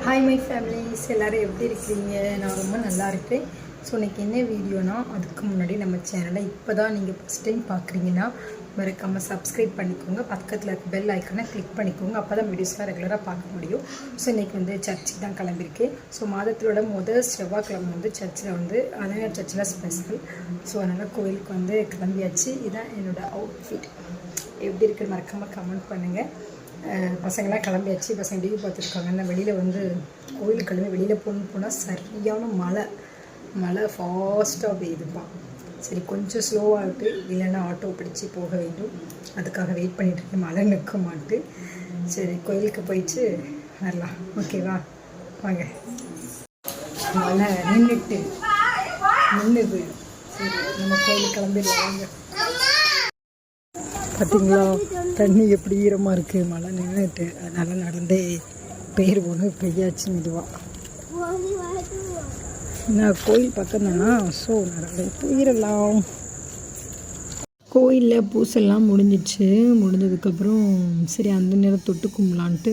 Hi my families, எல்லோரும் எப்படி இருக்கிறீங்க? நான் ரொம்ப நல்லா இருக்கேன். ஸோ இன்றைக்கி என்ன வீடியோனா, அதுக்கு முன்னாடி நம்ம சேனலை இப்போ தான் நீங்கள் ஃபஸ்ட் டைம் பார்க்குறீங்கன்னா மறக்காமல் சப்ஸ்கிரைப் பண்ணிக்கோங்க. பக்கத்தில் இருக்க பெல் ஐக்கனை கிளிக் பண்ணிக்கோங்க. அப்போ தான் வீடியோஸ்லாம் ரெகுலராக பார்க்க முடியும். ஸோ இன்றைக்கி வந்து சர்ச்சுக்கு தான் கிளம்பியிருக்கேன். ஸோ மாதத்தோட முதல் செவ்வாய்க்கிழமை வந்து சர்ச்சில் வந்து அதே சர்ச்சில் ஸ்பெஷல். ஸோ அதனால் கோயிலுக்கு வந்து கிளம்பியாச்சு. இதுதான் என்னோடய அவுட்ஃபிட். எப்படி இருக்குது மறக்காமல் கமெண்ட் பண்ணுங்கள். பசங்களாம் கிளம்பியாச்சு. பசங்க டிவி பார்த்துருக்காங்க. நான் வெளியில் வந்து கோயிலுக்கு கிளம்பி வெளியில் போனால் சரியான மழை ஃபாஸ்ட்டாக பெய்யுதுப்பா. சரி கொஞ்சம் ஸ்லோவாகிட்டு இல்லைன்னா ஆட்டோ பிடிச்சி போக வேண்டும். அதுக்காக வெயிட் பண்ணிட்டுருக்கேன். மழை நிற்க மாட்டு. சரி கோயிலுக்கு போயிட்டு வரலாம். ஓகேவா, வாங்க. மழை நின்றுது. சரி நம்ம கோயிலுக்கு கிளம்பிடலாம் வாங்க. பார்த்திங்களா தண்ணி எப்படி ஈரமாக இருக்குது. மழை நின்றுட்டு அதனால் நடந்தே போயிடுவோன்னு பெய்யாச்சு மெதுவாக. நான் கோயில் பக்கம் தானா, ஸோ நடந்தே போயிடலாம். கோயிலில் பூசெல்லாம் முடிஞ்சதுக்கப்புறம் சரி அந்த நேரம் தொட்டு கும்பலான்ட்டு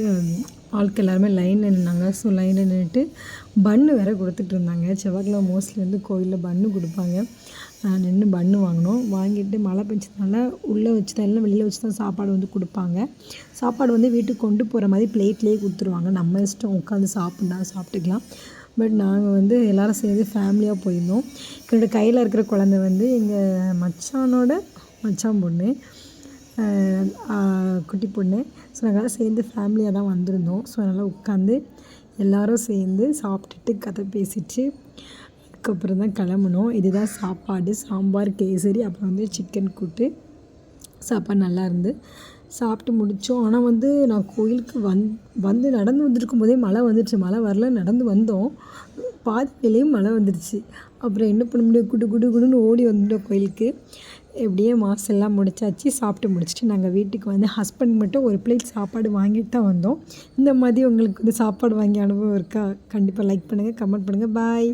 ஆட்கள் எல்லாருமே லைனில் நின்னாங்க. ஸோ லைனில் நின்றுட்டு பன்னு வேறு கொடுத்துட்டு இருந்தாங்க. செவ்வாய்க்கிழமை மோஸ்ட்லி வந்து கோயிலில் பன்னு கொடுப்பாங்க. நின்று பன்னு வாங்கிட்டு மழை பெஞ்சதுனால உள்ளே வச்சு தான் எல்லாம் வெளியில் வச்சு தான் சாப்பாடு வந்து கொடுப்பாங்க. சாப்பாடு வந்து வீட்டுக்கு கொண்டு போகிற மாதிரி பிளேட்லேயே கொடுத்துருவாங்க. நம்ம இஷ்டம் உட்காந்து சாப்பிட்டுக்கலாம். பட் நாங்கள் வந்து எல்லோரும் சேர்ந்து ஃபேமிலியாக போயிருந்தோம். என்னோடய கையில் இருக்கிற குழந்தை வந்து எங்கள் மச்சான் பொண்ணு, குட்டி பொண்ணு. ஸோ நாங்கள் சேர்ந்து ஃபேமிலியாக தான் வந்திருந்தோம். ஸோ அதனால் உட்காந்து எல்லோரும் சேர்ந்து சாப்பிட்டுட்டு கதை பேசிட்டு அதுக்கப்புறம் தான் கிளம்புனோம். இதுதான் சாப்பாடு. சாம்பார், கேசரி, அப்புறம் வந்து சிக்கன் கூட்டு. சாப்பாடு நல்லா இருந்து சாப்பிட்டு முடித்தோம். ஆனால் வந்து நான் கோயிலுக்கு வந்து நடந்து வந்துருக்கும் போதே மழை வந்துடுச்சு. மழை வரல, நடந்து வந்தோம். பாதியிலையும் மழை வந்துடுச்சு. அப்புறம் என்ன பண்ண முடியும், குடுன்னு ஓடி வந்துட்டோம் கோயிலுக்கு. எப்படியே மாசெல்லாம் முடிச்சாச்சு. சாப்பிட்டு முடிச்சுட்டு நாங்கள் வீட்டுக்கு வந்து ஹஸ்பண்ட் மட்டும் ஒரு பிளேட் சாப்பாடு வாங்கிட்டு தான் வந்தோம். இந்த மாதிரி உங்களுக்கு வந்து சாப்பாடு வாங்கிய அனுபவம் இருக்கா? கண்டிப்பாக லைக் பண்ணுங்கள், கமெண்ட் பண்ணுங்கள். பாய்.